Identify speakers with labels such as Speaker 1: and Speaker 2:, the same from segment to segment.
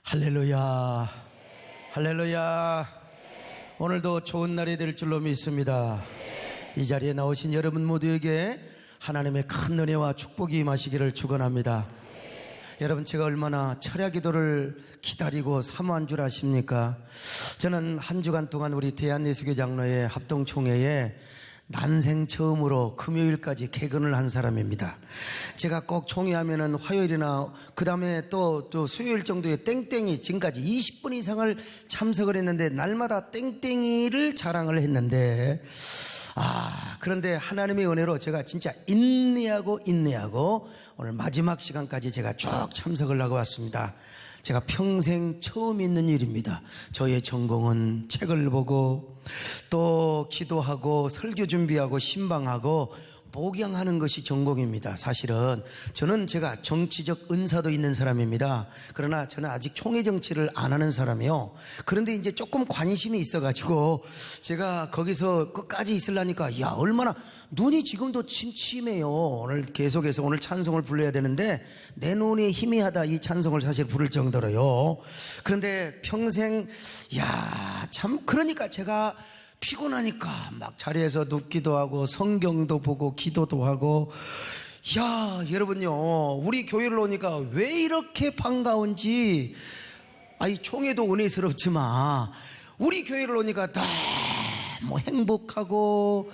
Speaker 1: 할렐루야, 할렐루야. 오늘도 좋은 날이 될 줄로 믿습니다. 이 자리에 나오신 여러분 모두에게 하나님의 큰 은혜와 축복이 임하시기를 축원합니다. 여러분, 제가 얼마나 철야 기도를 기다리고 사모한 줄 아십니까? 저는 한 주간 동안 우리 대한예수교 장로회 합동총회에 난생 처음으로 금요일까지 개근을 한 사람입니다. 제가 꼭 총회하면은 화요일이나 그 다음에 또 수요일 정도에 땡땡이, 지금까지 20분 이상을 참석을 했는데 날마다 땡땡이를 자랑을 했는데, 그런데 하나님의 은혜로 제가 진짜 인내하고 오늘 마지막 시간까지 제가 쭉 참석을 하고 왔습니다. 제가 평생 처음 있는 일입니다. 저의 전공은 책을 보고 또 기도하고 설교 준비하고 신방하고 목양하는 것이 전공입니다. 사실은 저는 제가 정치적 은사도 있는 사람입니다. 그러나 저는 아직 총회 정치를 안 하는 사람이요. 그런데 이제 조금 관심이 있어가지고 제가 거기서 끝까지 있으려니까 얼마나 눈이 지금도 침침해요. 오늘 계속해서 오늘 찬송을 불러야 되는데 내 눈이 희미하다, 이 찬송을 사실 부를 정도로요. 그런데 평생 참 그러니까 제가 피곤하니까 막 자리에서 눕기도 하고 성경도 보고 기도도 하고. 여러분요, 우리 교회를 오니까 왜 이렇게 반가운지. 이 총회도 은혜스럽지만 우리 교회를 오니까 너무 행복하고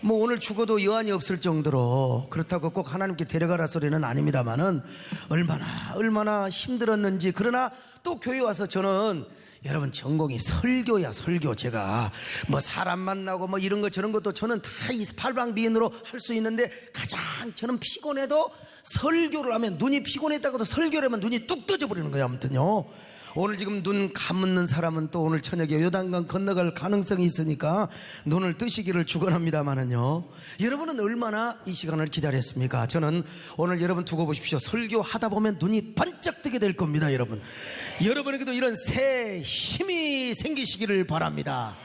Speaker 1: 오늘 죽어도 여한이 없을 정도로, 그렇다고 꼭 하나님께 데려가라 소리는 아닙니다만은 얼마나 힘들었는지. 그러나 또 교회 와서 저는, 여러분, 전공이 설교야, 설교. 제가 사람 만나고 이런 거 저런 것도 저는 다 이 팔방미인으로 할 수 있는데, 가장 저는 피곤해도 설교를 하면, 눈이 피곤했다고도 설교를 하면 눈이 뚝 떠져버리는 거예요. 아무튼요, 오늘 지금 눈 감는 사람은 또 오늘 저녁에 요단강 건너갈 가능성이 있으니까 눈을 뜨시기를 축원합니다마는요, 여러분은 얼마나 이 시간을 기다렸습니까? 저는 오늘 여러분 두고 보십시오. 설교하다 보면 눈이 반짝 뜨게 될 겁니다. 여러분에게도 이런 새 힘이 생기시기를 바랍니다.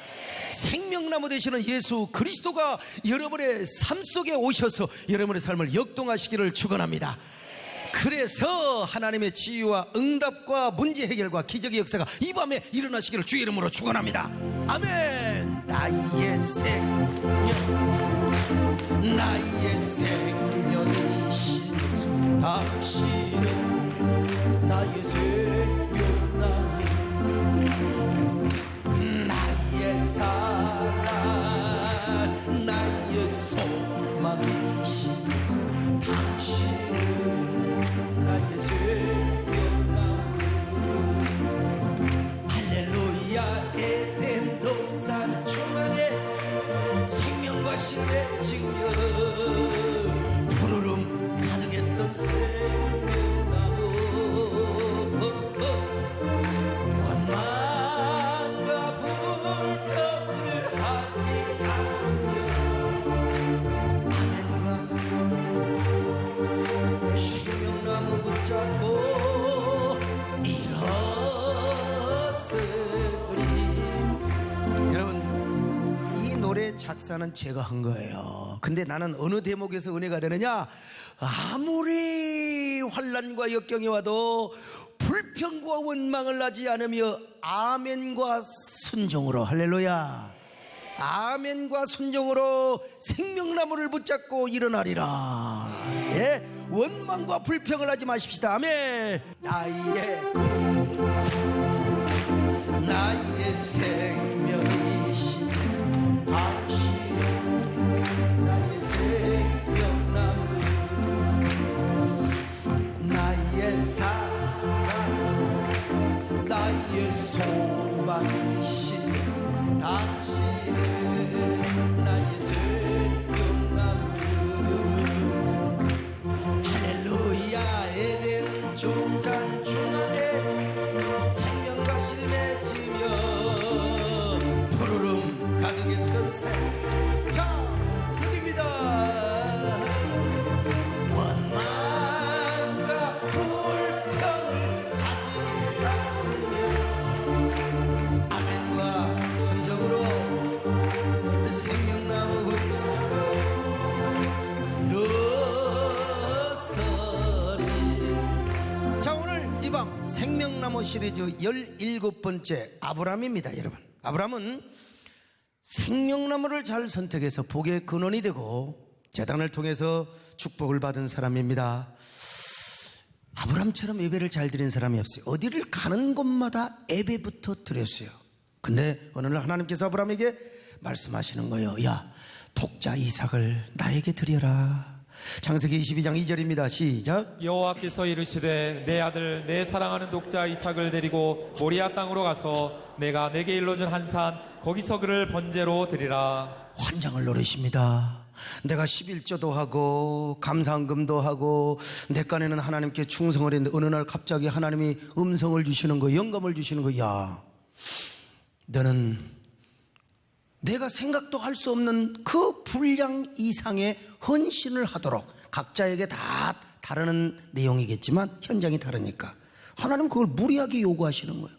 Speaker 1: 생명나무 되시는 예수 그리스도가 여러분의 삶 속에 오셔서 여러분의 삶을 역동하시기를 축원합니다. 그래서 하나님의 치유와 응답과 문제 해결과 기적의 역사가 이 밤에 일어나시기를 주의 이름으로 축원합니다. 아멘. 나의 생명이신 주, 당신은 나의 생명나무, 나의 사랑, 나의 소망이신 주, 당신은 나의 생명나무. 할렐루야. 에덴 동산 중앙에 생명과 신의 증거, 푸르름 가득했던 생명나무, 원망과 불평을 하지 않으며 아멘과 생명나무 붙잡고 일었으리. 여러분, 이 노래 작사는 제가 한 거예요. 근데 나는 어느 대목에서 은혜가 되느냐? 아무리 환난과 역경이 와도 불평과 원망을 하지 않으며 아멘과 순종으로, 할렐루야, 아멘과 순종으로 생명나무를 붙잡고 일어나리라. 원망과 불평을 하지 마십시다. 아멘. 나의 생명이신 당신, 나의 생명나무, 나의 사랑, 나의 소망이신 당신은 나의 생명나무. 할렐루야. 에덴 동산 중앙에 생명과 실 맺으며 나무 시리즈 17번째 아브라함입니다. 여러분, 아브라함은 생명나무를 잘 선택해서 복의 근원이 되고 제단을 통해서 축복을 받은 사람입니다. 아브라함처럼 예배를 잘 드린 사람이 없어요. 어디를 가는 곳마다 예배부터 드렸어요. 근데 어느 날 하나님께서 아브라함에게 말씀하시는 거예요. 야, 독자 이삭을 나에게 드려라. 창세기 22장 2절입니다. 시작.
Speaker 2: 여호와께서 이르시되 내 아들 내 사랑하는 독자 이삭을 데리고 모리아 땅으로 가서 내가 내게 일러준 한 산 거기서 그를 번제로 드리라.
Speaker 1: 환장을 노리십니다. 내가 11조도 하고 감사헌금도 하고 내 간에는 하나님께 충성을 했는데 어느 날 갑자기 하나님이 음성을 주시는 거예요. 영감을 주시는 거예요. 야, 너는 내가 생각도 할 수 없는 그 분량 이상의 헌신을 하도록, 각자에게 다 다르는 내용이겠지만 현장이 다르니까 하나님 그걸 무리하게 요구하시는 거예요.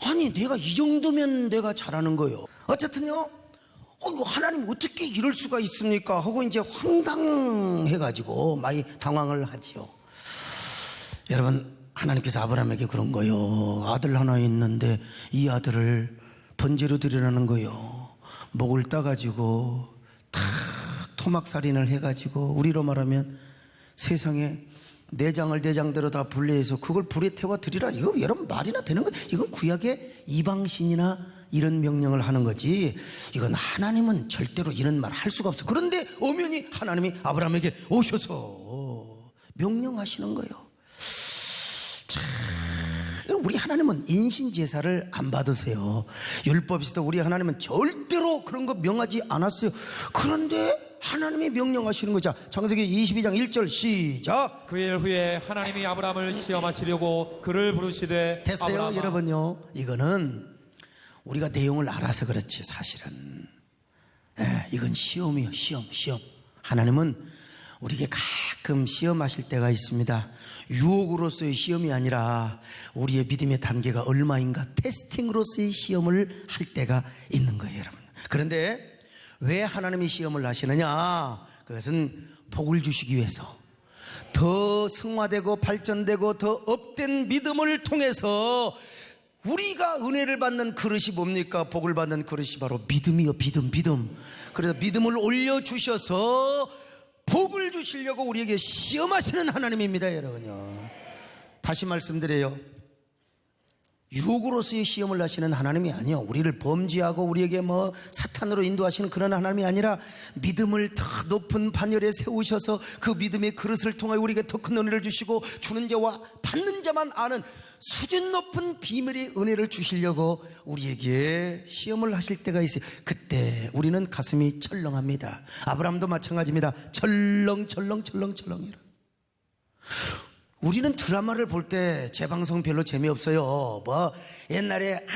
Speaker 1: 아니, 내가 이 정도면 내가 잘하는 거예요. 어쨌든요, 하나님 어떻게 이럴 수가 있습니까 하고 이제 황당해가지고 많이 당황을 하지요. 여러분, 하나님께서 아브라함에게 그런 거예요. 아들 하나 있는데 이 아들을 번제로 드리라는 거예요. 목을 따가지고 다 토막살인을 해가지고, 우리로 말하면 세상에 내장을 내장대로 다 분리해서 그걸 불에 태워 드리라. 이거 여러분 말이나 되는 거예요? 이건 구약의 이방신이나 이런 명령을 하는 거지, 이건 하나님은 절대로 이런 말 할 수가 없어. 그런데 엄연히 하나님이 아브라함에게 오셔서 명령하시는 거예요. 참, 우리 하나님은 인신제사를 안 받으세요. 율법 있어도 우리 하나님은 절대로 그런 거 명하지 않았어요. 그런데 하나님이 명령하시는 거죠. 창세기 22장 1절 시작.
Speaker 2: 그 일 후에 하나님이 아브라함을 시험하시려고 그를 부르시되
Speaker 1: 됐어요.
Speaker 2: 아브라함아.
Speaker 1: 여러분요, 이거는 우리가 내용을 알아서 그렇지 사실은 이건 시험이에요. 시험. 하나님은 우리에게 가끔 시험하실 때가 있습니다. 유혹으로서의 시험이 아니라 우리의 믿음의 단계가 얼마인가 테스팅으로서의 시험을 할 때가 있는 거예요, 여러분. 그런데 왜 하나님이 시험을 하시느냐? 그것은 복을 주시기 위해서, 더 승화되고 발전되고 더 업된 믿음을 통해서 우리가 은혜를 받는 그릇이 뭡니까? 복을 받는 그릇이 바로 믿음이요. 믿음. 그래서 믿음을 올려주셔서 복을 주시려고 우리에게 시험하시는 하나님입니다, 여러분요. 다시 말씀드려요. 유혹으로서의 시험을 하시는 하나님이 아니요, 우리를 범죄하고 우리에게 사탄으로 인도하시는 그런 하나님이 아니라 믿음을 더 높은 반열에 세우셔서 그 믿음의 그릇을 통해 우리에게 더 큰 은혜를 주시고, 주는 자와 받는 자만 아는 수준 높은 비밀의 은혜를 주시려고 우리에게 시험을 하실 때가 있어요. 그때 우리는 가슴이 철렁합니다. 아브라함도 마찬가지입니다. 철렁이라. 우리는 드라마를 볼 때 재방송 별로 재미없어요. 옛날에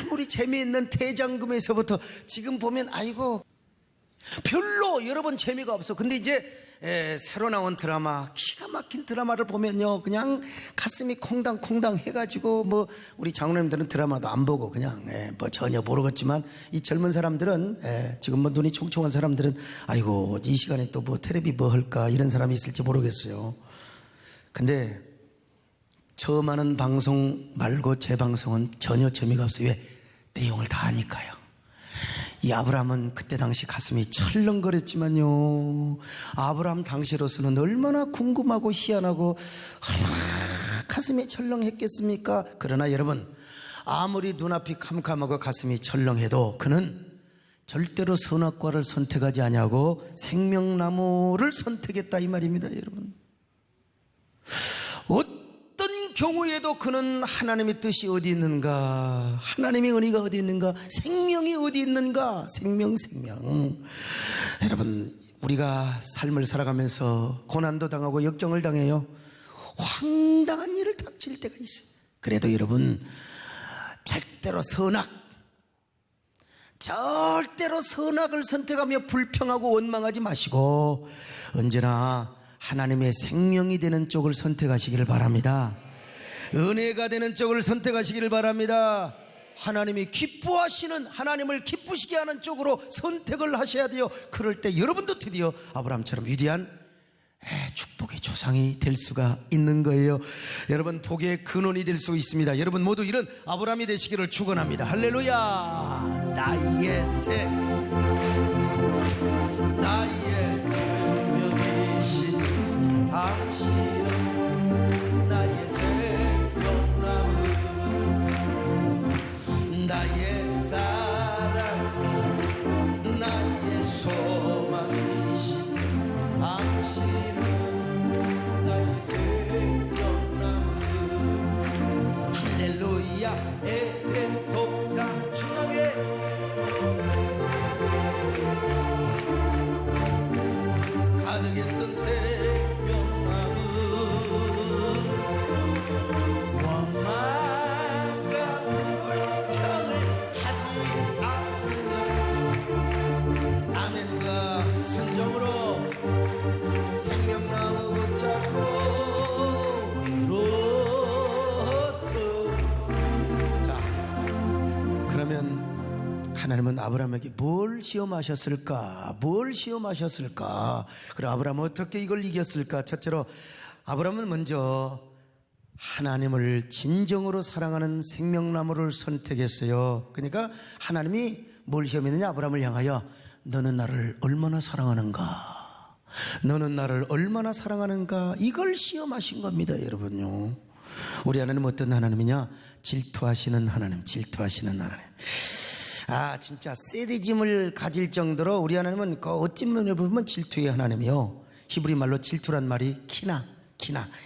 Speaker 1: 아무리 재미있는 대장금에서부터 지금 보면 아이고 별로 여러분 재미가 없어. 근데 이제 새로 나온 드라마, 기가 막힌 드라마를 보면요, 그냥 가슴이 콩당콩당 해가지고 우리 장로님들은 드라마도 안 보고 그냥 전혀 모르겠지만, 이 젊은 사람들은 지금 눈이 총총한 사람들은 아이고 이 시간에 또 텔레비 할까 이런 사람이 있을지 모르겠어요. 근데 처음 하는 방송 말고 제 방송은 전혀 재미가 없어요. 왜? 내용을 다 아니까요. 이 아브라함은 그때 당시 가슴이 철렁거렸지만요, 아브라함 당시로서는 얼마나 궁금하고 희한하고 얼마나 가슴이 철렁했겠습니까? 그러나 여러분, 아무리 눈앞이 캄캄하고 가슴이 철렁해도 그는 절대로 선악과를 선택하지 아니하고 생명나무를 선택했다 이 말입니다, 여러분. 어떤 경우에도 그는 하나님의 뜻이 어디 있는가, 하나님의 은혜가 어디 있는가, 생명이 어디 있는가, 생명. 여러분, 우리가 삶을 살아가면서 고난도 당하고 역경을 당해요. 황당한 일을 닥칠 때가 있어요. 그래도 여러분, 절대로 선악을 선택하며 불평하고 원망하지 마시고 언제나 하나님의 생명이 되는 쪽을 선택하시기를 바랍니다. 은혜가 되는 쪽을 선택하시기를 바랍니다. 하나님이 기뻐하시는, 하나님을 기쁘시게 하는 쪽으로 선택을 하셔야 돼요. 그럴 때 여러분도 드디어 아브라함처럼 위대한 축복의 조상이 될 수가 있는 거예요. 여러분, 복의 근원이 될 수 있습니다. 여러분 모두 이런 아브라함이 되시기를 축원합니다. 할렐루야. 나의 생명이신 당신은 나의 생명나무, 나의 사랑, 나의 소망이신 당신은 나의 생명나무. 할렐루야. 에덴 동산 중앙에 가득했던 생명나무, 원망과 불평을 하지 않으며 아멘과 순종으로 생명나무 붙잡고 이로써. 자, 그러면 하나님은 아브라함에게 뭘 시험하셨을까? 그리고 아브라함은 어떻게 이걸 이겼을까? 첫째로 아브라함은 먼저 하나님을 진정으로 사랑하는 생명나무를 선택했어요. 그러니까 하나님이 뭘 시험했느냐? 아브라함을 향하여 너는 나를 얼마나 사랑하는가? 이걸 시험하신 겁니다, 여러분요. 우리 하나님은 어떤 하나님이냐? 질투하시는 하나님. 진짜 세디짐을 가질 정도로 우리 하나님은 어찌 면을 보면 질투의 하나님이요. 히브리 말로 질투란 말이 키나.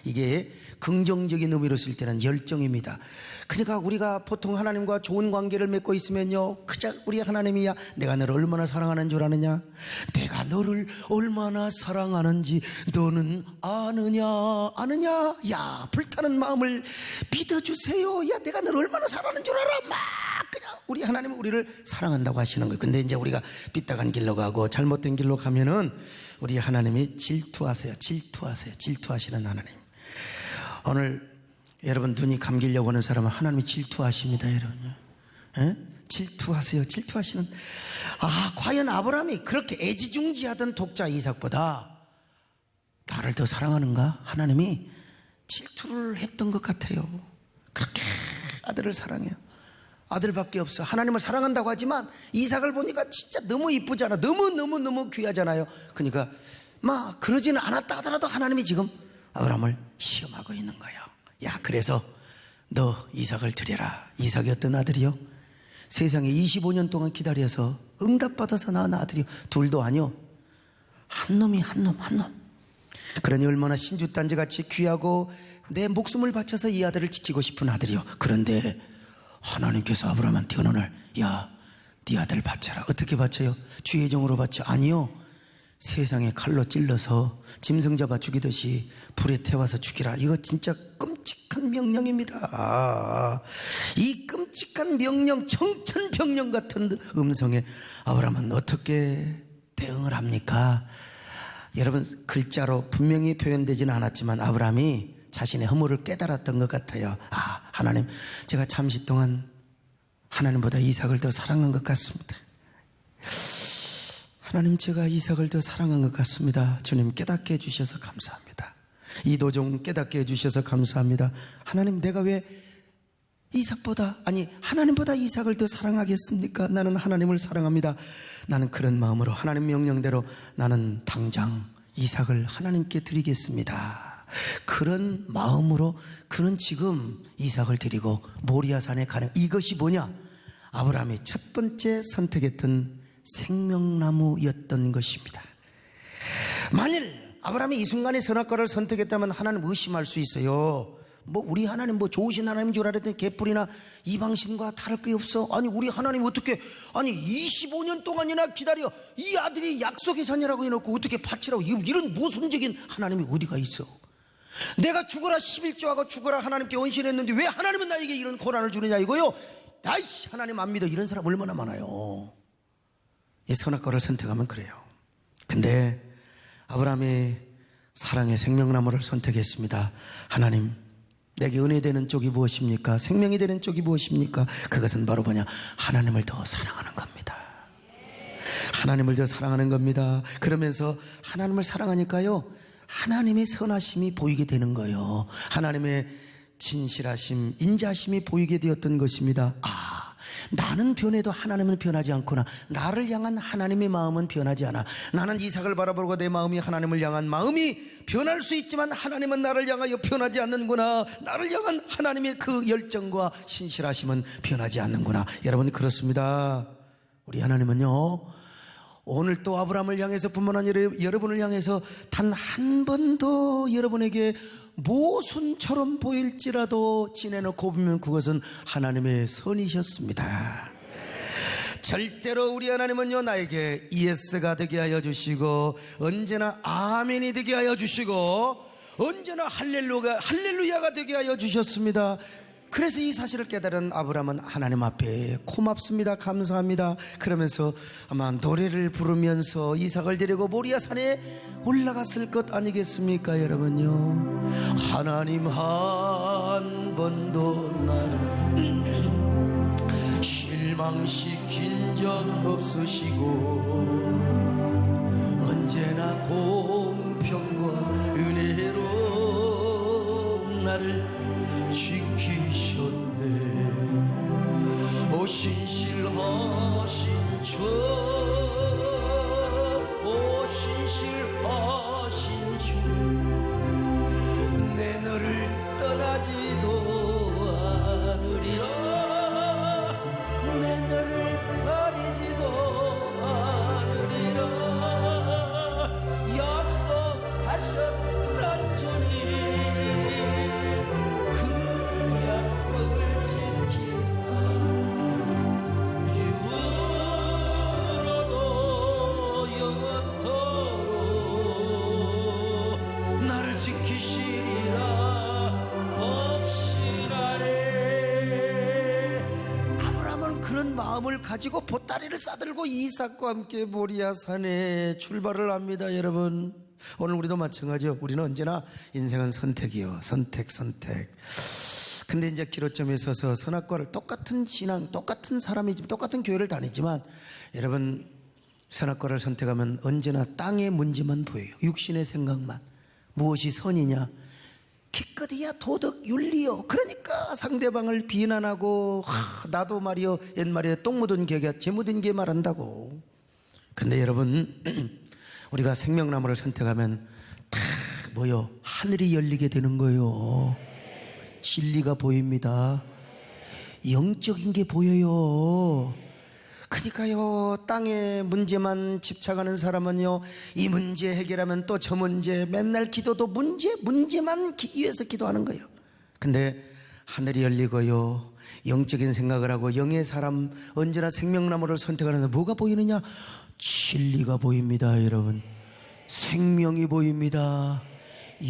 Speaker 1: 이게 긍정적인 의미로 쓸 때는 열정입니다. 그러니까 우리가 보통 하나님과 좋은 관계를 맺고 있으면요, 그저 우리 하나님이야 내가 너를 얼마나 사랑하는 줄 아느냐? 내가 너를 얼마나 사랑하는지 너는 아느냐? 야, 불타는 마음을 믿어주세요. 야, 내가 너를 얼마나 사랑하는 줄 알아? 막 그냥 우리 하나님은 우리를 사랑한다고 하시는 거예요. 근데 이제 우리가 삐딱한 길로 가고 잘못된 길로 가면은 우리 하나님이 질투하시는 하나님. 오늘 여러분 눈이 감기려고 하는 사람은 하나님이 질투하십니다, 여러분. 질투하시는. 과연 아브라함이 그렇게 애지중지하던 독자 이삭보다 나를 더 사랑하는가? 하나님이 질투를 했던 것 같아요. 그렇게 아들을 사랑해요. 아들밖에 없어. 하나님을 사랑한다고 하지만 이삭을 보니까 진짜 너무 이쁘잖아. 너무 귀하잖아요. 그러니까 그러지는 않았다 하더라도 하나님이 지금 아브라함을 시험하고 있는 거예요. 야, 그래서 너 이삭을 드려라. 이삭이 어떤 아들이요? 세상에 25년 동안 기다려서 응답받아서 낳은 아들이요. 둘도 아니요, 한 놈. 그러니 얼마나 신주단지같이 귀하고 내 목숨을 바쳐서 이 아들을 지키고 싶은 아들이요. 그런데 하나님께서 아브라함한테 어느 날, 야, 네 아들 바쳐라. 어떻게 바쳐요? 주의 종으로 바쳐? 아니요, 세상에 칼로 찔러서 짐승 잡아 죽이듯이 불에 태워서 죽이라. 이거 진짜 끔찍한 명령입니다. 이 끔찍한 명령, 청천벽력 같은 음성에 아브라함은 어떻게 대응을 합니까? 여러분, 글자로 분명히 표현되지는 않았지만 아브라함이 자신의 허물을 깨달았던 것 같아요. 하나님, 제가 잠시 동안 하나님보다 이삭을 더 사랑한 것 같습니다. 하나님, 제가 이삭을 더 사랑한 것 같습니다. 주님, 깨닫게 해주셔서 감사합니다. 이 도종 깨닫게 해주셔서 감사합니다. 하나님, 내가 왜 하나님보다 이삭을 더 사랑하겠습니까? 나는 하나님을 사랑합니다. 나는 그런 마음으로 하나님 명령대로 나는 당장 이삭을 하나님께 드리겠습니다. 그런 마음으로 그는 지금 이삭을 드리고 모리아산에 가는, 이것이 뭐냐? 아브라함이 첫 번째 선택했던 생명나무였던 것입니다. 만일 아브라함이 이 순간에 선악과를 선택했다면 하나님 의심할 수 있어요. 우리 하나님 좋으신 하나님인 줄 알았더니 개뿔이나 이방신과 다를 게 없어. 우리 하나님 어떻게 25년 동안이나 기다려 이 아들이 약속의 자녀라고 해놓고 어떻게 바치라고, 이런 모순적인 하나님이 어디가 있어? 내가 죽어라 11조하고 죽어라 하나님께 헌신했는데 왜 하나님은 나에게 이런 고난을 주느냐 이거요. 아이씨, 하나님 안 믿어. 이런 사람 얼마나 많아요. 이 선악과를 선택하면 그래요. 근데 아브라함이 사랑의 생명나무를 선택했습니다. 하나님, 내게 은혜 되는 쪽이 무엇입니까? 생명이 되는 쪽이 무엇입니까? 그것은 바로 뭐냐? 하나님을 더 사랑하는 겁니다. 하나님을 더 사랑하는 겁니다. 그러면서 하나님을 사랑하니까요, 하나님의 선하심이 보이게 되는 거예요. 하나님의 진실하심, 인자하심이 보이게 되었던 것입니다. 나는 변해도 하나님은 변하지 않구나. 나를 향한 하나님의 마음은 변하지 않아. 나는 이삭을 바라보고 내 마음이 하나님을 향한 마음이 변할 수 있지만 하나님은 나를 향하여 변하지 않는구나. 나를 향한 하나님의 그 열정과 신실하심은 변하지 않는구나. 여러분, 그렇습니다. 우리 하나님은요, 오늘 또 아브라함을 향해서 뿐만 아니라 여러분을 향해서 단 한 번도 여러분에게 모순처럼 보일지라도 지내놓고 보면 그것은 하나님의 선이셨습니다. 절대로 우리 하나님은요, 나에게 예스가 되게 하여 주시고 언제나 아멘이 되게 하여 주시고 언제나 할렐루야가 되게 하여 주셨습니다. 그래서 이 사실을 깨달은 아브라함은 하나님 앞에 고맙습니다, 감사합니다 그러면서 아마 노래를 부르면서 이삭을 데리고 모리아산에 올라갔을 것 아니겠습니까? 여러분요, 하나님 한 번도 나를 실망시킨 적 없으시고 언제나 공평과 은혜로 나를 지키셨네. 오 신실하신 주, 오 신실하신 주, 내 너를 떠나지도 않으리라. 내 너를 버리지도 않으리라. 약속하셨던 주님, 약속을 지키사 이후로도 영원토록 나를 지키시리라 확신하네. 아브라함은 그런 마음을 가지고 보따리를 싸들고 이삭과 함께 모리아산에 출발을 합니다. 여러분, 오늘 우리도 마찬가지요. 우리는 언제나 인생은 선택이요. 선택. 근데 이제 기로점에 서서 선악과를 똑같은 신앙, 똑같은 사람이지만, 똑같은 교회를 다니지만, 여러분, 선악과를 선택하면 언제나 땅의 문제만 보여요. 육신의 생각만. 무엇이 선이냐? 기껏이야 도덕, 윤리요. 그러니까 상대방을 비난하고, 나도 말이요, 옛말에 똥 묻은 개가 재 묻은 개 말한다고. 근데 여러분, 우리가 생명나무를 선택하면 다 뭐요? 하늘이 열리게 되는 거예요. 진리가 보입니다. 영적인 게 보여요. 그러니까요, 땅의 문제만 집착하는 사람은요, 이 문제 해결하면 또 저 문제, 맨날 기도도 문제만 위해서 기도하는 거예요. 근데 하늘이 열리고요, 영적인 생각을 하고 영의 사람, 언제나 생명나무를 선택하는 사람, 뭐가 보이느냐? 진리가 보입니다. 여러분, 생명이 보입니다.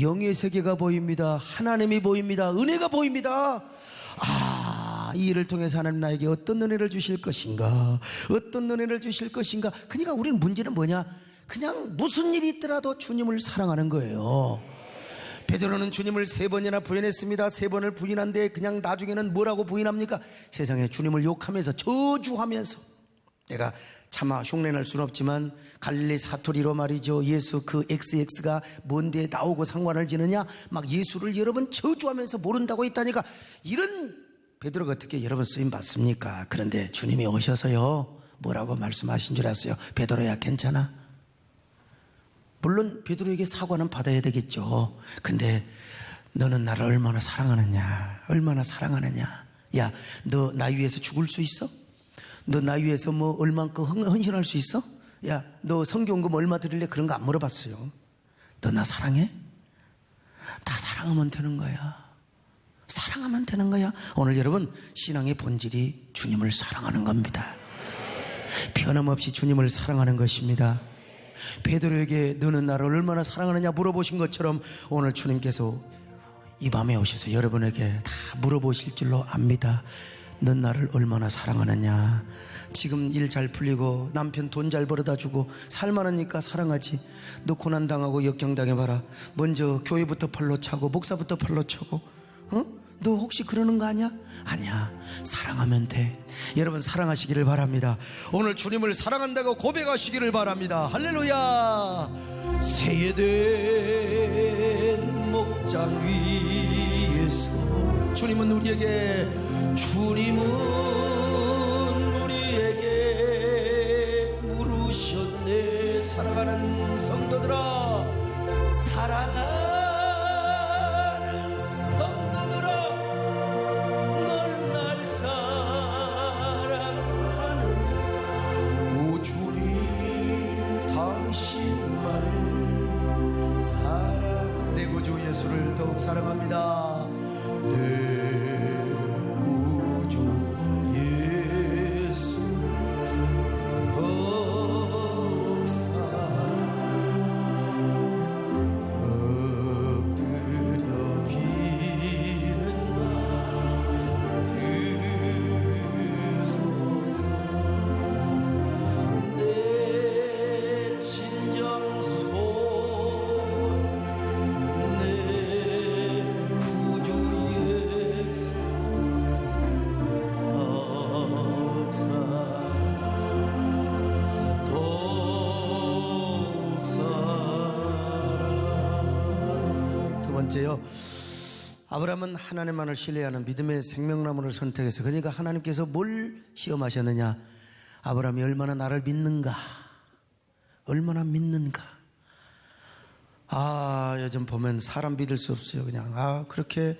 Speaker 1: 영의 세계가 보입니다. 하나님이 보입니다. 은혜가 보입니다. 이 일을 통해서 하나님 나에게 어떤 은혜를 주실 것인가, 어떤 은혜를 주실 것인가. 그러니까 우리는 문제는 뭐냐? 그냥 무슨 일이 있더라도 주님을 사랑하는 거예요. 베드로는 주님을 3번이나 부인했습니다. 3번을 부인한데 그냥 나중에는 뭐라고 부인합니까? 세상에 주님을 욕하면서, 저주하면서. 내가 차마 흉내낼 수는 없지만 갈릴리 사투리로 말이죠, 예수 그 XX가 뭔데 나오고 상관을 지느냐, 막 예수를 여러분 저주하면서 모른다고 했다니까. 이런 베드로가 어떻게 여러분 쓰임 받습니까? 그런데 주님이 오셔서요, 뭐라고 말씀하신 줄 아세요? 베드로야, 괜찮아. 물론 베드로에게 사과는 받아야 되겠죠. 근데 너는 나를 얼마나 사랑하느냐, 얼마나 사랑하느냐. 야, 너 나 위해서 죽을 수 있어? 너 나 위해서 뭐 얼만큼 헌신할 수 있어? 야, 너 성경금 얼마 드릴래? 그런 거 안 물어봤어요. 너 나 사랑해? 다 사랑하면 되는 거야. 사랑하면 되는 거야. 오늘 여러분, 신앙의 본질이 주님을 사랑하는 겁니다. 변함없이 주님을 사랑하는 것입니다. 베드로에게 너는 나를 얼마나 사랑하느냐 물어보신 것처럼 오늘 주님께서 이 밤에 오셔서 여러분에게 다 물어보실 줄로 압니다. 넌 나를 얼마나 사랑하느냐. 지금 일 잘 풀리고 남편 돈 잘 벌어다 주고 살만하니까 사랑하지. 너 고난당하고 역경당해봐라. 먼저 교회부터 팔로 차고 목사부터 팔로 차고, 너 혹시 그러는 거 아니야? 아니야. 사랑하면 돼. 여러분, 사랑하시기를 바랍니다. 오늘 주님을 사랑한다고 고백하시기를 바랍니다. 할렐루야. 새해된 목장 위에서 주님은 우리에게 물으셨네. 사랑하는 성도들아, 사랑하는 성도들아, 널 날 사랑하는 오 주님, 당신만을 사랑. 내 구주 예수를 더욱 사랑합니다. 내 구주 예수 더욱 엎드려 비는가 드소서. 내 진정손 내 구주 예수 더욱 사랑. 두 번째요, 아브라함은 하나님만을 신뢰하는 믿음의 생명나무를 선택해서, 그러니까 하나님께서 뭘 시험하셨느냐, 아브라함이 얼마나 나를 믿는가, 얼마나 믿는가. 요즘 보면 사람 믿을 수 없어요. 그냥 그렇게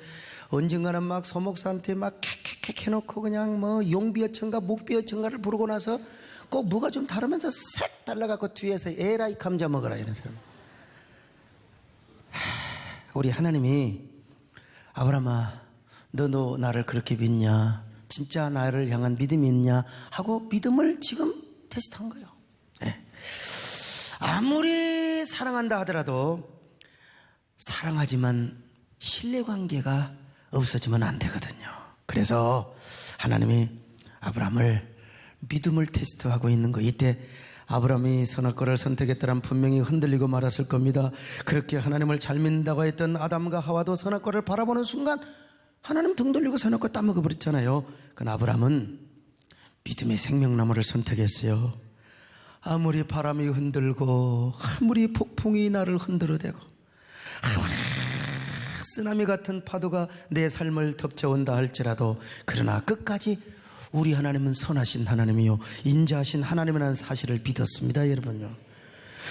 Speaker 1: 언젠가는 막 소목사한테 막 킥킥킥 해놓고 그냥 뭐 용비어천가 목비어천가를 부르고 나서 꼭 뭐가 좀 다르면서 싹 달라갖고 뒤에서 에라이 감자 먹어라 이런 사람. 우리 하나님이 아브라함아, 너도 나를 그렇게 믿냐, 진짜 나를 향한 믿음이 있냐 하고 믿음을 지금 테스트한 거예요. 네. 아무리 사랑한다 하더라도 사랑하지만 신뢰관계가 없어지면 안 되거든요. 그래서 하나님이 아브라함을 믿음을 테스트하고 있는 거. 이때 아브라함이 선악과를 선택했다면 분명히 흔들리고 말았을 겁니다. 그렇게 하나님을 잘 믿는다고 했던 아담과 하와도 선악과를 바라보는 순간 하나님 등 돌리고 선악과 따먹어 버렸잖아요. 그러나 아브라함은 믿음의 생명나무를 선택했어요. 아무리 바람이 흔들고 아무리 폭풍이 나를 흔들어대고 쓰나미 같은 파도가 내 삶을 덮쳐온다 할지라도, 그러나 끝까지 우리 하나님은 선하신 하나님이요 인자하신 하나님이라는 사실을 믿었습니다. 여러분요.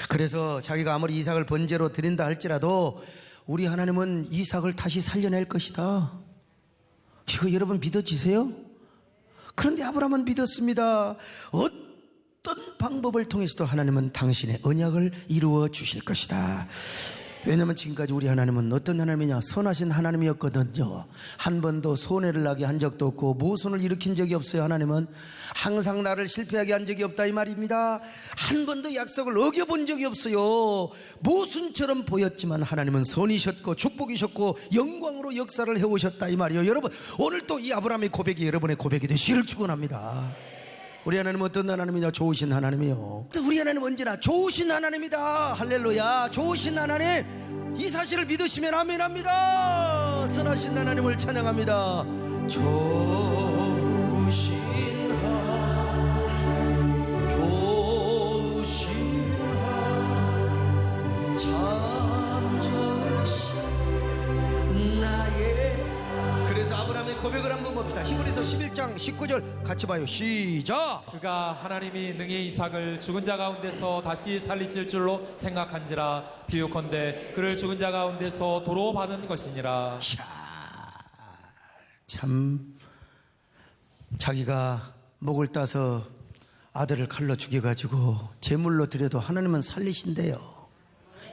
Speaker 1: 그래서 자기가 아무리 이삭을 번제로 드린다 할지라도 우리 하나님은 이삭을 다시 살려낼 것이다. 이거 여러분 믿어지세요? 그런데 아브라함은 믿었습니다. 어떤 방법을 통해서도 하나님은 당신의 언약을 이루어 주실 것이다. 왜냐하면 지금까지 우리 하나님은 어떤 하나님이냐, 선하신 하나님이었거든요. 한 번도 손해를 나게 한 적도 없고 모순을 일으킨 적이 없어요. 하나님은 항상 나를 실패하게 한 적이 없다 이 말입니다. 한 번도 약속을 어겨본 적이 없어요. 모순처럼 보였지만 하나님은 선이셨고 축복이셨고 영광으로 역사를 해오셨다 이 말이에요. 여러분, 오늘 또 이 아브라함의 고백이 여러분의 고백이 되시기를 축원합니다. 우리 하나님은 어떤 하나님이냐? 좋으신 하나님이요. 우리 하나님은 언제나 좋으신 하나님이다. 할렐루야. 좋으신 하나님, 이 사실을 믿으시면 아멘합니다. 선하신 하나님을 찬양합니다. 좋으신 하나님, 좋으신 하나님, 잠잠하신 나의. 그래서 아브라함의 고백을 한번 봅시다. 히브리서 11장 19절 같이 봐요. 시작.
Speaker 2: 그가 하나님이 능히 이삭을 죽은 자 가운데서 다시 살리실 줄로 생각한지라, 비유컨대 그를 죽은 자 가운데서 도로 받은 것이니라.
Speaker 1: 참, 자기가 목을 따서 아들을 칼로 죽여가지고 제물로 드려도 하나님은 살리신대요.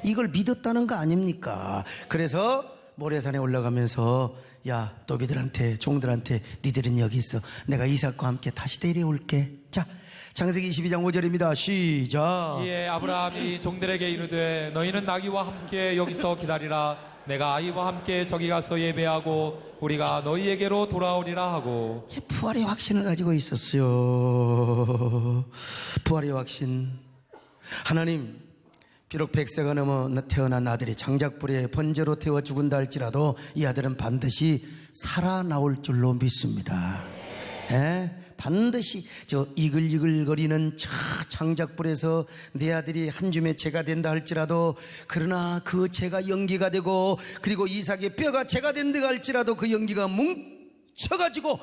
Speaker 1: 이걸 믿었다는 거 아닙니까? 그래서 모래산에 올라가면서, 야, 노비들한테, 종들한테, 니들은 여기 있어, 내가 이삭과 함께 다시 데려올게. 자, 창세기 22장 5절입니다. 시작.
Speaker 2: 이에 아브라함이 종들에게 이르되 너희는 나귀와 함께 여기서 기다리라. 내가 아이와 함께 저기 가서 예배하고 우리가 너희에게로 돌아오리라 하고.
Speaker 1: 부활의 확신을 가지고 있었어요. 부활의 확신. 하나님, 비록 100세가 넘어 태어난 아들이 장작불에 번제로 태워 죽은다 할지라도 이 아들은 반드시 살아나올 줄로 믿습니다. 반드시 저 이글이글거리는 저 장작불에서 내 아들이 한 줌의 재가 된다 할지라도, 그러나 그 재가 연기가 되고, 그리고 이삭의 뼈가 재가 된다 할지라도 그 연기가 뭉쳐가지고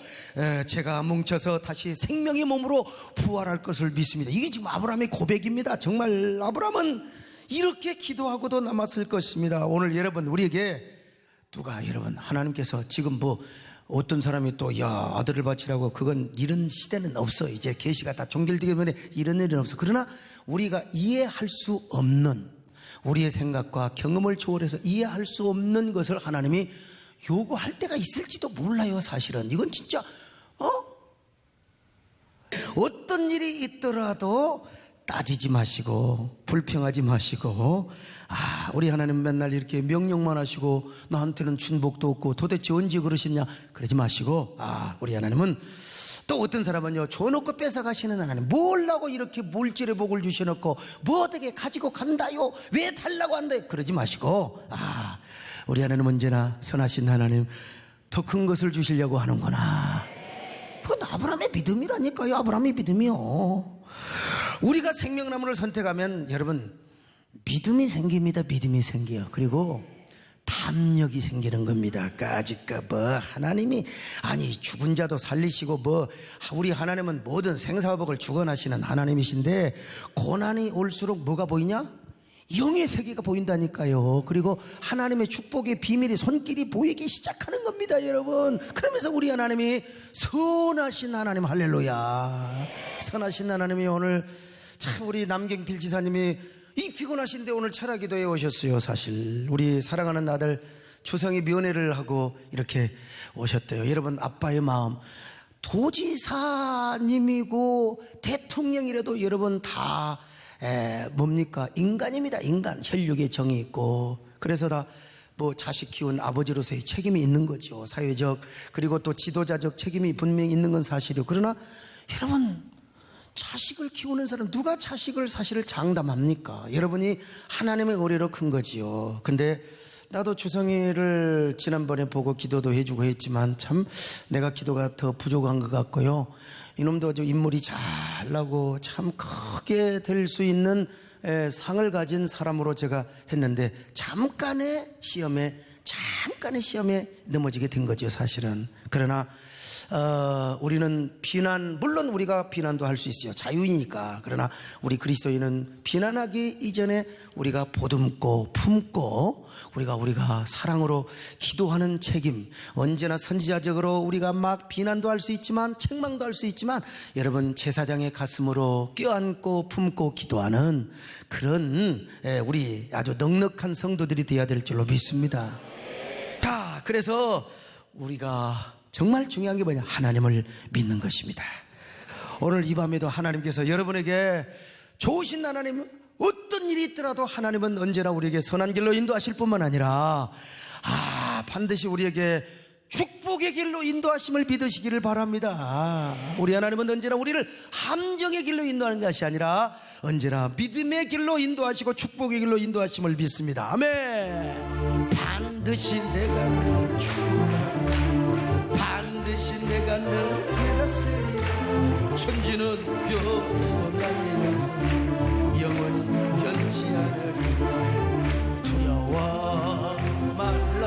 Speaker 1: 재가 뭉쳐서 다시 생명의 몸으로 부활할 것을 믿습니다. 이게 지금 아브라함의 고백입니다. 정말 아브라함은 이렇게 기도하고도 남았을 것입니다. 오늘 여러분, 우리에게 누가, 여러분, 하나님께서 지금 뭐 어떤 사람이 또 아들을 바치라고, 그건 이런 시대는 없어. 이제 계시가 다 종결되기 때문에 이런 일은 없어. 그러나 우리가 이해할 수 없는, 우리의 생각과 경험을 초월해서 이해할 수 없는 것을 하나님이 요구할 때가 있을지도 몰라요. 사실은 이건 진짜 어떤 일이 있더라도 따지지 마시고 불평하지 마시고, 우리 하나님 맨날 이렇게 명령만 하시고 나한테는 준복도 없고 도대체 언제 그러시냐, 그러지 마시고, 우리 하나님은 또 어떤 사람은요, 줘놓고 뺏어가시는 하나님, 뭘라고 이렇게 물질의 복을 주셔놓고 뭐 어떻게 가지고 간다요, 왜 달라고 한다요, 그러지 마시고, 우리 하나님 언제나 선하신 하나님, 더 큰 것을 주시려고 하는구나. 그건 아브라함의 믿음이라니까요. 아브라함의 믿음이요. 우리가 생명나무를 선택하면 여러분, 믿음이 생깁니다. 믿음이 생겨요. 그리고 담력이 생기는 겁니다. 까짓까 뭐 하나님이, 아니 죽은 자도 살리시고, 뭐 우리 하나님은 모든 생사복을 주관하시는 하나님이신데, 고난이 올수록 뭐가 보이냐? 영의 세계가 보인다니까요. 그리고 하나님의 축복의 비밀이 손길이 보이기 시작하는 겁니다, 여러분. 그러면서 우리 하나님이 선하신 하나님, 할렐루야, 선하신 하나님이 오늘 참, 우리 남경필 지사님이 이 피곤하신데 오늘 철학기도에 오셨어요. 사실 우리 사랑하는 아들 주성이 면회를 하고 이렇게 오셨대요. 여러분, 아빠의 마음, 도지사님이고 대통령이라도 여러분 다 뭡니까? 인간입니다. 인간. 혈육의 정이 있고, 그래서 다 뭐 자식 키운 아버지로서의 책임이 있는 거죠. 사회적, 그리고 또 지도자적 책임이 분명히 있는 건 사실이고, 그러나 여러분, 자식을 키우는 사람, 누가 자식을 사실 장담합니까? 여러분이 하나님의 의뢰로 큰 거지요. 근데 나도 주성이를 지난번에 보고 기도도 해주고 했지만 참 내가 기도가 더 부족한 것 같고요. 이놈도 아주 인물이 잘나고 참 크게 될 수 있는 상을 가진 사람으로 제가 했는데, 잠깐의 시험에 넘어지게 된 거죠, 사실은. 그러나 우리는 비난, 물론 우리가 비난도 할 수 있어요. 자유이니까. 그러나 우리 그리스도인은 비난하기 이전에 우리가 보듬고 품고, 우리가 사랑으로 기도하는 책임, 언제나 선지자적으로 우리가 막 비난도 할 수 있지만 책망도 할 수 있지만, 여러분 제사장의 가슴으로 껴안고 품고 기도하는 그런 우리 아주 넉넉한 성도들이 되어야 될 줄로 믿습니다. 그래서 우리가 정말 중요한 게 뭐냐? 하나님을 믿는 것입니다. 오늘 이 밤에도 하나님께서 여러분에게 좋으신 하나님, 어떤 일이 있더라도 하나님은 언제나 우리에게 선한 길로 인도하실 뿐만 아니라 반드시 우리에게 축복의 길로 인도하심을 믿으시기를 바랍니다. 우리 하나님은 언제나 우리를 함정의 길로 인도하는 것이 아니라 언제나 믿음의 길로 인도하시고 축복의 길로 인도하심을 믿습니다. 아멘. 반드시 내가 널 주리라, 반드시 내가 널 데려쓰리, 천지는 변해도 나의 약속 영원히 변치 않으리. 두려워 말라,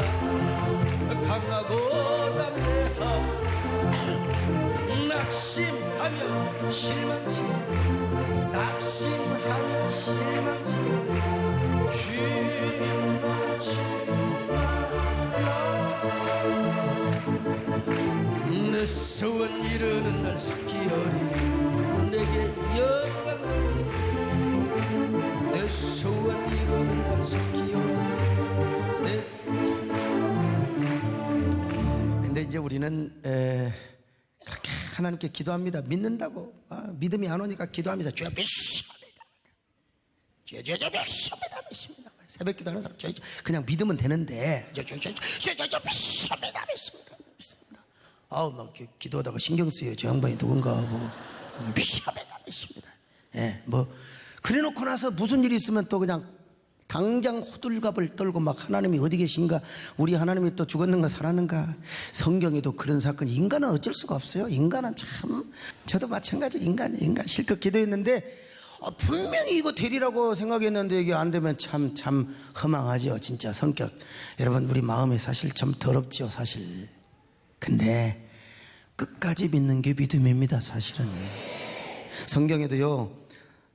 Speaker 1: 강하고 담대하고 낙심하며 실망치 쥐망치 내 소원 이루는 날 사키어리, 내게 영광을, 내 소원 이루는 날 사키어리. 근데 이제 우리는 그렇게 하나님께 기도합니다. 믿는다고. 믿음이 안 오니까 기도하면서 죄 믿습니다. 죄 믿습니다. 새벽 기도하는 사람 그냥 믿으면 되는데 죄 믿습니다. 막 기도하다가 신경 쓰여요. 저 양반이 누군가 하고 믿습니다. 뭐 그래놓고 나서 무슨 일이 있으면 또 그냥 당장 호들갑을 떨고 막 하나님이 어디 계신가, 우리 하나님이 또 죽었는가 살았는가. 성경에도 그런 사건이, 인간은 어쩔 수가 없어요. 인간은 참, 저도 마찬가지. 인간 실컷 기도했는데 분명히 이거 되리라고 생각했는데 이게 안 되면 참 허망하죠. 진짜 성격, 여러분 우리 마음이 사실 좀 더럽죠 사실. 근데 끝까지 믿는 게 믿음입니다 사실은. 성경에도요,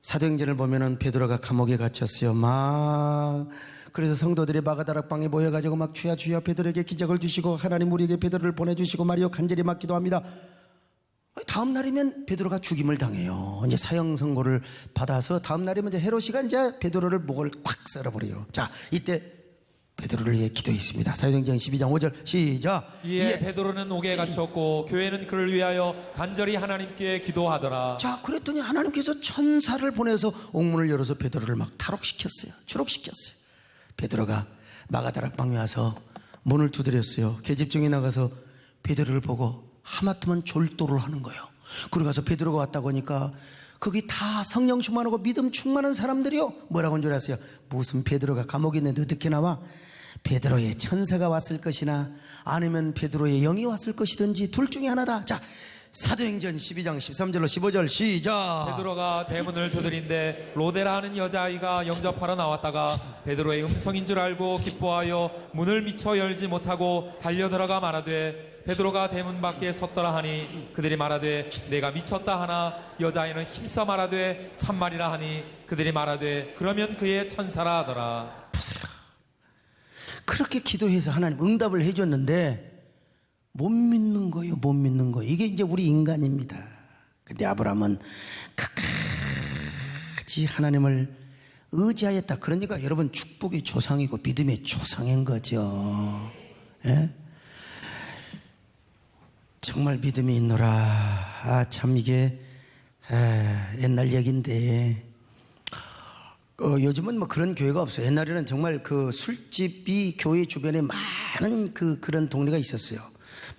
Speaker 1: 사도행전을 보면은 베드로가 감옥에 갇혔어요. 그래서 성도들이 마가다락방에 모여가지고 막 주야 베드로에게 기적을 주시고 하나님 우리에게 베드로를 보내주시고 말이요 간절히 막 기도합니다. 다음 날이면 베드로가 죽임을 당해요. 이제 사형 선고를 받아서 다음 날이면 이제 헤롯이가 이제 베드로를 목을 콱 썰어버려요. 자, 이때 베드로를 위해 기도했습니다. 사도행전 12장 5절 시작.
Speaker 2: 이에 베드로는 옥에 갇혔고 교회는 그를 위하여 간절히 하나님께 기도하더라.
Speaker 1: 자, 그랬더니 하나님께서 천사를 보내서 옥문을 열어서 베드로를 막 탈옥시켰어요. 추록시켰어요. 베드로가 마가다락방에 와서 문을 두드렸어요. 계집종이 나가서 베드로를 보고 하마터면 졸도를 하는 거예요. 그러고 가서 베드로가 왔다고 하니까 거기 다 성령 충만하고 믿음 충만한 사람들이요, 뭐라고 한 줄 아세요? 무슨 베드로가 감옥에 있는데 어떻게 나와? 베드로의 천사가 왔을 것이나 아니면 베드로의 영이 왔을 것이든지 둘 중에 하나다. 자, 사도행전 12장 13절로 15절 시작.
Speaker 2: 베드로가 대문을 두드린데 로데라 하는 여자아이가 영접하러 나왔다가 베드로의 음성인 줄 알고 기뻐하여 문을 미처 열지 못하고 달려들어가 말하되, 베드로가 대문 밖에 섰더라 하니 그들이 말하되 내가 미쳤다 하나, 여자아이는 힘써 말하되 참말이라 하니 그들이 말하되 그러면 그의 천사라 하더라.
Speaker 1: 보세요. 그렇게 기도해서 하나님 응답을 해줬는데 못 믿는 거예요. 못 믿는 거예요. 이게 이제 우리 인간입니다. 근데 아브라함은 끝까지 하나님을 의지하였다. 그러니까 여러분 축복의 조상이고 믿음의 조상인 거죠. 예? 정말 믿음이 있노라. 참 이게 옛날 얘기인데 요즘은 뭐 그런 교회가 없어요. 옛날에는 정말 그 술집이 교회 주변에 많은 그런 동네가 있었어요.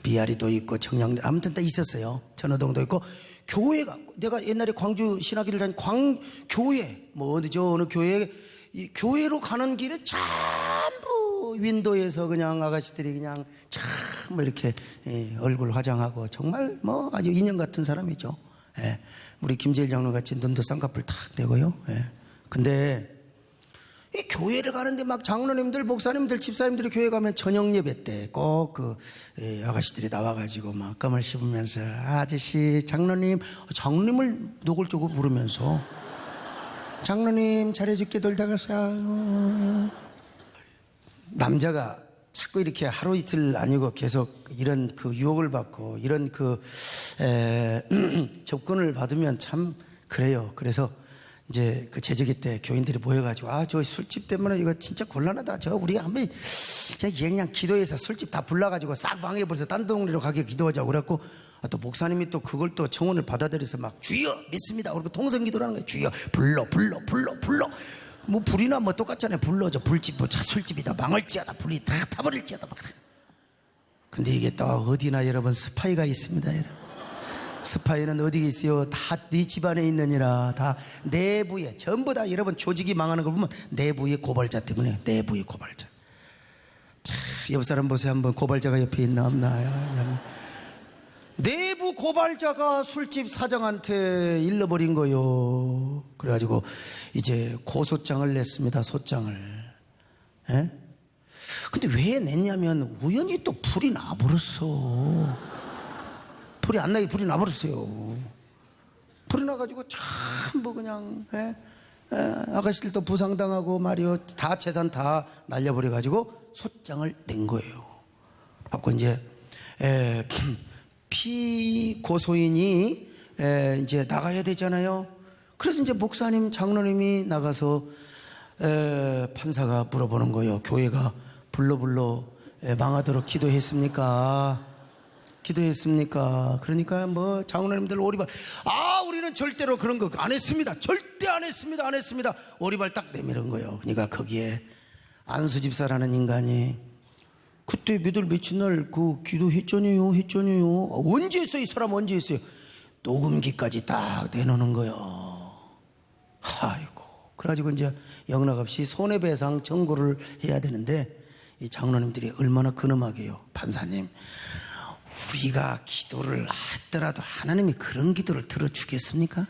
Speaker 1: 미아리도 있고 청량, 아무튼 다 있었어요. 전어동도 있고. 교회가, 내가 옛날에 광주 신학기를 다닌 교회, 뭐 어느 교회, 이 교회로 가는 길에 전부 윈도에서 그냥 아가씨들이 그냥 참 뭐 이렇게 얼굴 화장하고 정말 뭐 아주 인형 같은 사람이죠. 예. 우리 김재일 장로 같이 눈도 쌍꺼풀 탁 내고요. 예. 근데 이 교회를 가는데 막 장로님들, 목사님들, 집사님들이 교회 가면 저녁 예배 때 꼭 아가씨들이 나와가지고 막 껌을 씹으면서 아저씨, 장로님을 노골적으로 부르면서 장로님 잘해줄게 돌다가서 남자가 자꾸 이렇게 하루 이틀 아니고 계속 이런 그 유혹을 받고 이런 접근을 받으면 참 그래요. 그래서 이제 그 제적이 때 교인들이 모여가지고 저 술집 때문에 이거 진짜 곤란하다. 우리 한번 그냥 기도해서 술집 다 불러가지고 싹 방해버려서 딴 동네로 가게 기도하자고 그랬고, 또 목사님이 또 그걸 또 청원을 받아들여서 막 주여 믿습니다. 그리고 통성기도라는 거예요. 주여 불러. 뭐 불이나 뭐 똑같잖아요. 불러줘. 불집 뭐 술집이다 망할지어다 불이 다 타버릴지어다 막. 근데 이게 또 어디나 여러분 스파이가 있습니다. 여러분. 스파이는 어디 있어요? 다 네 집안에 있느니라. 다 내부에 전부 다 여러분 조직이 망하는 걸 보면 내부의 고발자 때문에. 내부의 고발자. 자, 옆 사람 보세요. 한번 고발자가 옆에 있나 없나요? 내부 고발자가 술집 사장한테 일러버린 거요. 그래가지고 이제 고소장을 냈습니다. 소장을. 예? 근데 왜 냈냐면 우연히 또 불이 나버렸어. 불이 안 나게 불이 나버렸어요. 불이 나가지고 참 뭐 그냥 아가씨들도 부상당하고 말이요, 다 재산 다 날려버려가지고 소장을 낸 거예요. 갖고 이제 피고소인이 이제 나가야 되잖아요. 그래서 이제 목사님, 장로님이 나가서 판사가 물어보는 거예요. 교회가 불러 망하도록 기도했습니까? 그러니까 뭐 장로님들 오리발, 우리는 절대로 그런 거 안 했습니다. 절대 안 했습니다. 오리발 딱 내미는 거예요. 그러니까 거기에 안수집사라는 인간이 그때 몇월 며칠 날 그 기도했잖아요. 언제 했어요? 이 사람 언제 했어요? 녹음기까지 딱 내놓는 거예요. 아이고. 그래가지고 이제 영락없이 손해배상 청구를 해야 되는데 이 장로님들이 얼마나 근엄하게요. 판사님, 우리가 기도를 하더라도 하나님이 그런 기도를 들어주겠습니까?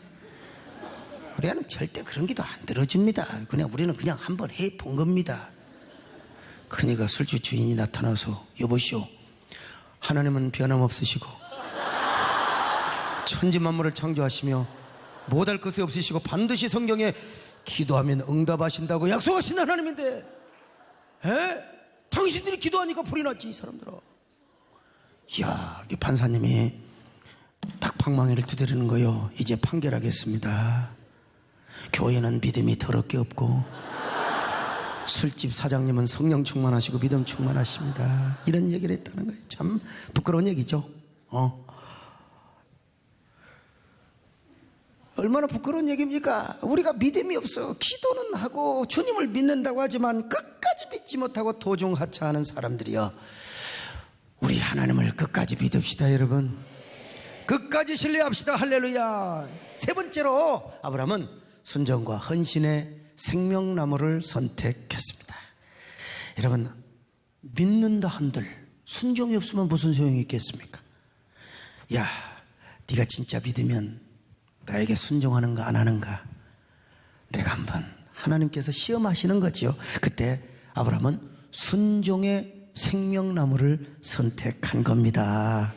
Speaker 1: 우리는 절대 그런 기도 안 들어줍니다. 그냥 우리는 그냥 한번 해본 겁니다. 그러니까 술집 주인이 나타나서 여보시오, 하나님은 변함없으시고 천지만물을 창조하시며 못할 것이 없으시고 반드시 성경에 기도하면 응답하신다고 약속하신 하나님인데 당신들이 기도하니까 불이 났지 이 사람들아. 이야, 판사님이 딱 방망이를 두드리는 거요. 이제 판결하겠습니다. 교회는 믿음이 더럽게 없고 술집 사장님은 성령 충만하시고 믿음 충만하십니다. 이런 얘기를 했다는 거예요. 참 부끄러운 얘기죠. 얼마나 부끄러운 얘기입니까? 우리가 믿음이 없어 기도는 하고 주님을 믿는다고 하지만 끝까지 믿지 못하고 도중하차하는 사람들이여, 우리 하나님을 끝까지 믿읍시다. 여러분, 끝까지 신뢰합시다. 할렐루야. 세 번째로 아브라함은 순종과 헌신의 생명나무를 선택했습니다. 여러분, 믿는다 한들 순종이 없으면 무슨 소용이 있겠습니까? 야, 네가 진짜 믿으면 나에게 순종하는가 안 하는가 내가 한번, 하나님께서 시험하시는 거지요. 그때 아브라함은 순종의 생명나무를 선택한 겁니다.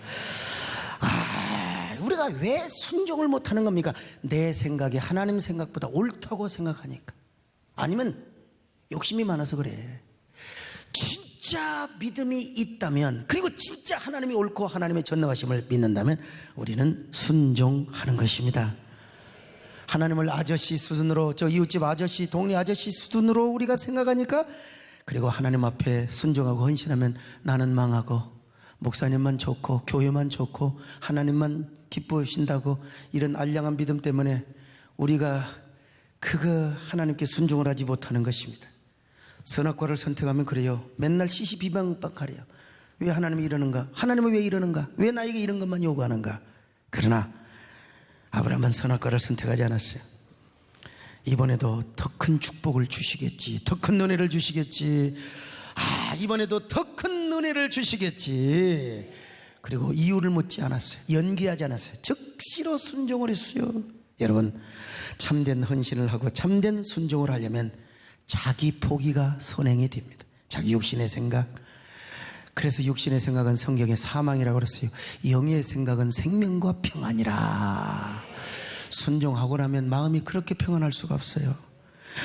Speaker 1: 우리가 왜 순종을 못하는 겁니까? 내 생각이 하나님 생각보다 옳다고 생각하니까, 아니면 욕심이 많아서 그래. 진짜 믿음이 있다면, 그리고 진짜 하나님이 옳고 하나님의 전능하심을 믿는다면 우리는 순종하는 것입니다. 하나님을 아저씨 수준으로, 저 이웃집 아저씨, 동네 아저씨 수준으로 우리가 생각하니까, 그리고 하나님 앞에 순종하고 헌신하면 나는 망하고 목사님만 좋고 교회만 좋고 하나님만 기뻐하신다고, 이런 알량한 믿음 때문에 우리가 그거 하나님께 순종을 하지 못하는 것입니다. 선악과를 선택하면 그래요. 맨날 시시비방방하래요. 왜 하나님이 이러는가? 하나님은 왜 이러는가? 왜 나에게 이런 것만 요구하는가? 그러나 아브라함은 선악과를 선택하지 않았어요. 이번에도 더 큰 축복을 주시겠지, 더 큰 은혜를 주시겠지, 이번에도 더 큰 은혜를 주시겠지. 그리고 이유를 묻지 않았어요. 연기하지 않았어요. 즉시로 순종을 했어요. 여러분, 참된 헌신을 하고 참된 순종을 하려면 자기 포기가 선행이 됩니다. 자기 육신의 생각. 그래서 육신의 생각은 성경에 사망이라고 그랬어요. 영의 생각은 생명과 평안이라. 순종하고 나면 마음이 그렇게 평안할 수가 없어요.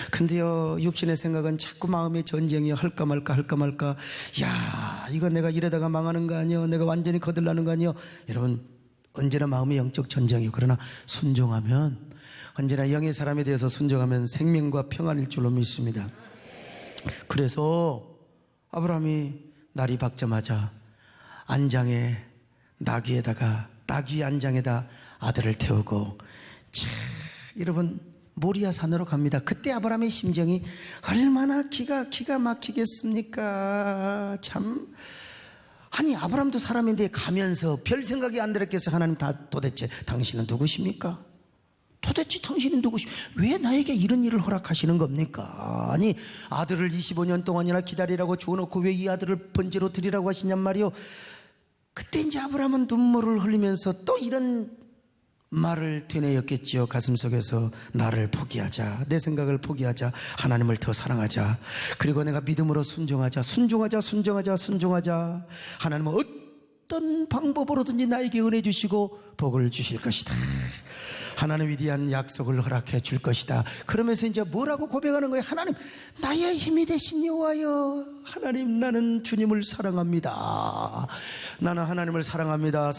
Speaker 1: 근데요, 육신의 생각은 자꾸 마음의 전쟁이요. 할까 말까 할까 말까. 야, 이거 내가 이러다가 망하는 거 아니요, 내가 완전히 거들나는 거 아니요. 여러분, 언제나 마음의 영적 전쟁이요. 그러나 순종하면, 언제나 영의 사람에 대해서 순종하면 생명과 평안일 줄로 믿습니다. 그래서 아브라함이 날이 밝자마자 안장에, 나귀에다가, 나귀 안장에다 아들을 태우고, 참, 여러분, 모리아 산으로 갑니다. 그때 아브라함의 심정이 얼마나 기가 막히겠습니까? 참, 아니, 아브라함도 사람인데 가면서 별 생각이 안 들었겠어요. 하나님, 도대체 당신은 누구십니까? 도대체 당신은 왜 나에게 이런 일을 허락하시는 겁니까? 아니, 아들을 25년 동안이나 기다리라고 줘놓고 왜 이 아들을 번제로 드리라고 하시냔 말이요. 그때 이제 아브라함은 눈물을 흘리면서 또 이런 말을 되뇌었겠지요. 가슴속에서 나를 포기하자, 내 생각을 포기하자, 하나님을 더 사랑하자, 그리고 내가 믿음으로 순종하자. 하나님은 어떤 방법으로든지 나에게 은혜 주시고 복을 주실 것이다. 하나님 위대한 약속을 허락해 줄 것이다. 그러면서 이제 뭐라고 고백하는 거예요? 하나님, 나의 힘이 되신 여호와여, 하나님, 나는 주님을 사랑합니다. 나는 하나님을 사랑합니다.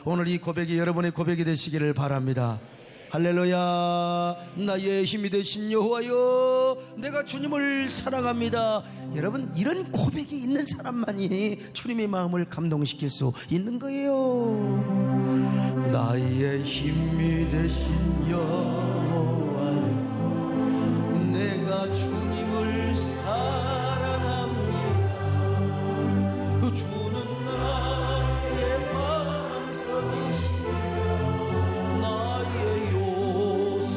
Speaker 1: 오늘 이 고백이 여러분의 고백이 되시기를 바랍니다. 할렐루야. 나의 힘이 되신 여호와여, 내가 주님을 사랑합니다. 여러분, 이런 고백이 있는 사람만이 주님의 마음을 감동시킬 수 있는 거예요. 나의 힘이 되신 여호와여, 내가 주님을 사랑합니다. 주는 나의 반석이시여, 나의 요새시여,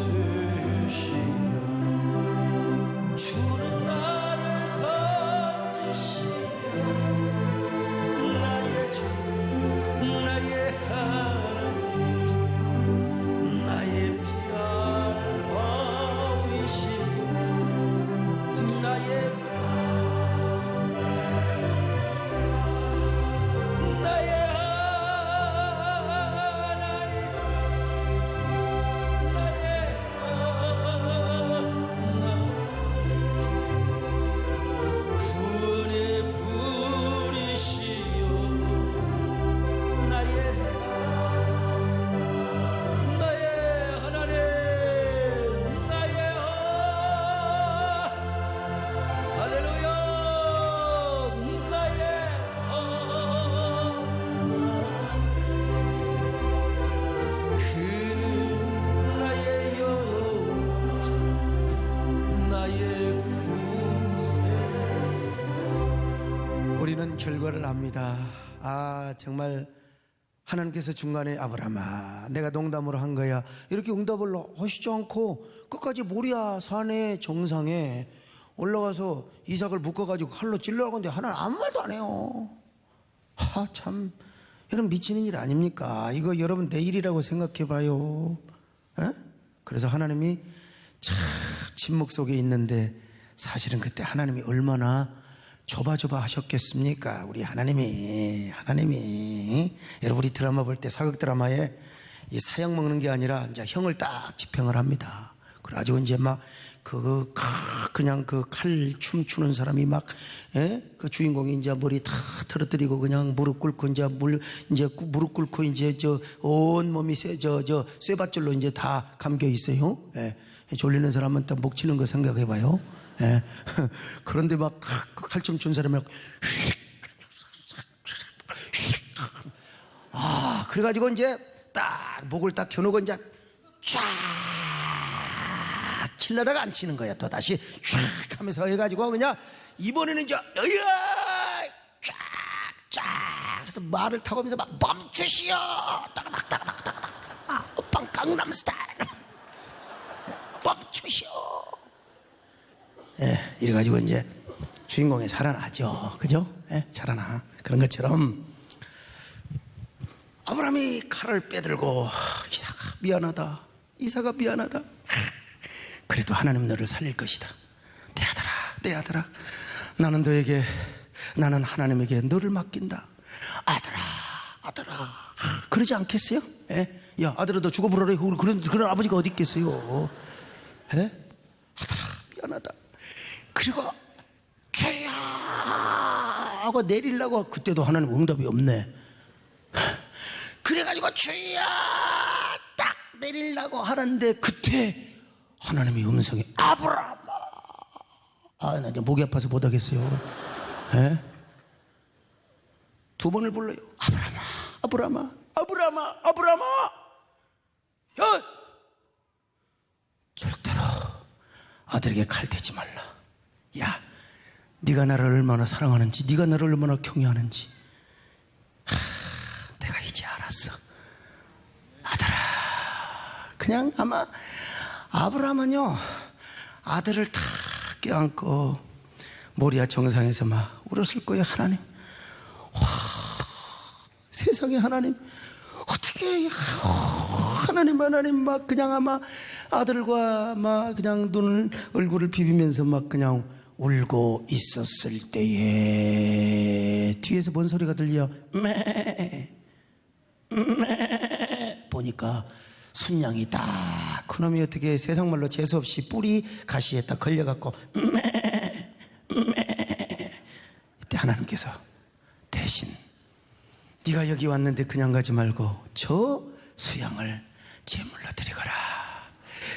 Speaker 1: 우리는 결과를 압니다. 정말 하나님께서 중간에 아브라함아 내가 농담으로 한 거야 이렇게 응답을 하시지 않고 끝까지 모리아 산의 정상에 올라가서 이삭을 묶어가지고 칼로 찔러가고 있는데 하나는 아무 말도 안 해요. 참 여러분 미치는 일 아닙니까? 이거 여러분 내일이라고 생각해 봐요. 그래서 하나님이 참 침묵 속에 있는데 사실은 그때 하나님이 얼마나 조바조바 하셨겠습니까? 우리 하나님이 여러분 우리 드라마 볼 때 사극 드라마에 이 사형 먹는 게 아니라 이제 형을 딱 집행을 합니다. 그래가지고 이제 막 그냥 그 칼 춤추는 사람이 막 그 주인공이 이제 머리 다 틀어뜨리고 그냥 무릎 꿇고 이제 무릎 꿇고 이제 저 온 몸이 쇠밧줄로 이제 다 감겨 있어요. 졸리는 사람은 딱 목 치는 거 생각해봐요. 그런데 막 칼춤 춘 사람이 막 그래가지고 이제 딱 목을 딱 켜놓고 이제 쫙 칠려다가 안 치는 거야. 또 다시 쫙 하면서 해가지고 그냥 이번에는 이제 쫙 그래서 말을 타고 하면서 막 멈추시오 따가닥 오빤 강남스타일 멈추시오. 이래가지고 이제 주인공이 살아나죠. 그죠? 살아나. 그런 것처럼 아브라함이 칼을 빼들고 이삭아 미안하다. 그래도 하나님 너를 살릴 것이다. 내 아들아 나는 하나님에게 너를 맡긴다. 아들아 그러지 않겠어요? 야 아들아 너 죽어버려라. 그런 아버지가 어디 있겠어요? 아들아 미안하다. 그리고 주야 하고 내리려고 그때도 하나님 응답이 없네. 그래가지고 주야 딱 내리려고 하는데 그때 하나님의 음성이 아브라함아. 나 이제 목이 아파서 못하겠어요. 두 번을 불러요. 아브라함아 야 절대로 아들에게 칼 대지 말라. 야 네가 나를 얼마나 사랑하는지 네가 나를 얼마나 경외하는지 내가 이제 알았어. 아들아. 그냥 아마 아브라함은요 아들을 탁 껴안고 모리아 정상에서 막 울었을 거예요. 하나님 세상에 하나님 어떻게 하나님 막 그냥 아마 아들과 막 그냥 얼굴을 비비면서 막 그냥 울고 있었을 때에 뒤에서 뭔 소리가 들려? 보니까 순양이 딱 그놈이 어떻게 세상 말로 재수없이 뿌리 가시에 딱 걸려갖고 이때 하나님께서 대신 네가 여기 왔는데 그냥 가지 말고 저 수양을 제물로 드리거라.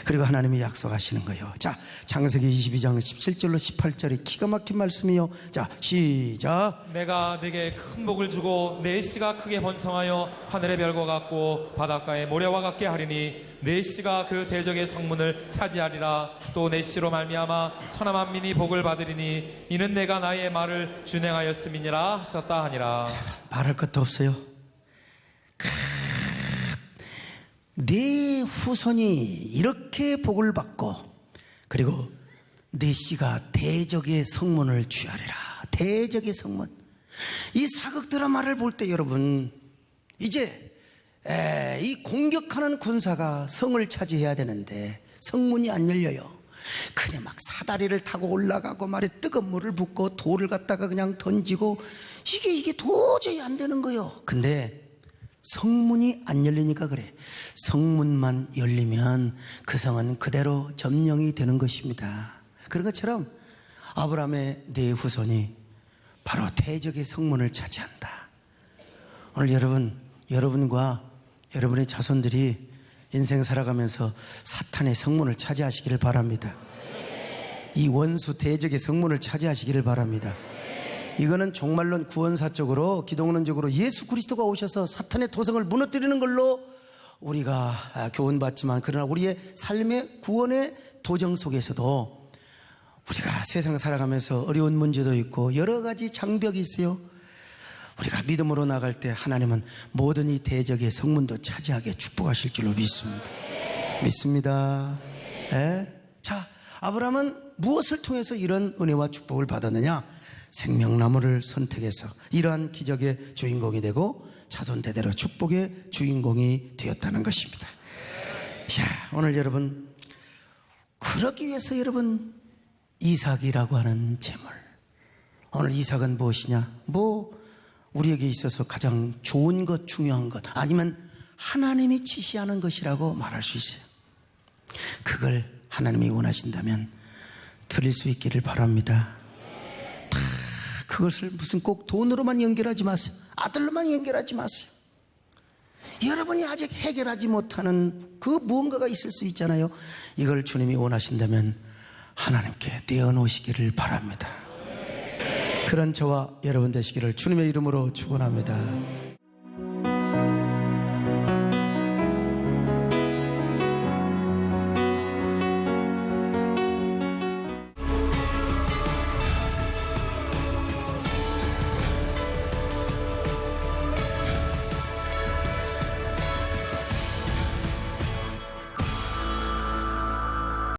Speaker 1: 그리고 하나님이 약속하시는 거예요. 자, 창세기 22장 17절로 18절이 기가 막힌 말씀이요. 자, 시작.
Speaker 2: 내가 네게 큰 복을 주고 내 씨가 크게 번성하여 하늘의 별과 같고 바닷가의 모래와 같게 하리니 내 씨가 그 대적의 성문을 차지하리라. 또 내 씨로 말미암아 천하 만민이 복을 받으리니 이는 내가 나의 말을 준행하였음이니라 하셨다 하니라.
Speaker 1: 말할 것도 없어요. 네 후손이 이렇게 복을 받고 그리고 네 씨가 대적의 성문을 취하리라. 대적의 성문. 이 사극 드라마를 볼 때 여러분 이제 이 공격하는 군사가 성을 차지해야 되는데 성문이 안 열려요. 그냥 막 사다리를 타고 올라가고 말에 뜨거운 물을 붓고 돌을 갖다가 그냥 던지고 이게 도저히 안 되는 거예요. 근데 성문이 안 열리니까 그래. 성문만 열리면 그 성은 그대로 점령이 되는 것입니다. 그런 것처럼 아브라함의 네 후손이 바로 대적의 성문을 차지한다. 오늘 여러분과 여러분의 자손들이 인생 살아가면서 사탄의 성문을 차지하시기를 바랍니다. 이 원수 대적의 성문을 차지하시기를 바랍니다. 이거는 종말론 구원사적으로 기독론적으로 예수 그리스도가 오셔서 사탄의 도성을 무너뜨리는 걸로 우리가 교훈받지만 그러나 우리의 삶의 구원의 도정 속에서도 우리가 세상 살아가면서 어려운 문제도 있고 여러 가지 장벽이 있어요. 우리가 믿음으로 나갈 때 하나님은 모든 이 대적의 성문도 차지하게 축복하실 줄로 믿습니다. 예? 자, 아브라함은 무엇을 통해서 이런 은혜와 축복을 받았느냐? 생명나무를 선택해서 이러한 기적의 주인공이 되고 자손 대대로 축복의 주인공이 되었다는 것입니다. 자, 오늘 여러분, 그러기 위해서 여러분 이삭이라고 하는 제물, 오늘 이삭은 무엇이냐? 우리에게 있어서 가장 좋은 것, 중요한 것, 아니면 하나님이 지시하는 것이라고 말할 수 있어요. 그걸 하나님이 원하신다면 드릴 수 있기를 바랍니다. 다 그것을 무슨 꼭 돈으로만 연결하지 마세요. 아들로만 연결하지 마세요. 여러분이 아직 해결하지 못하는 그 무언가가 있을 수 있잖아요. 이걸 주님이 원하신다면 하나님께 떼어놓으시기를 바랍니다. 그런 저와 여러분 되시기를 주님의 이름으로 축원합니다.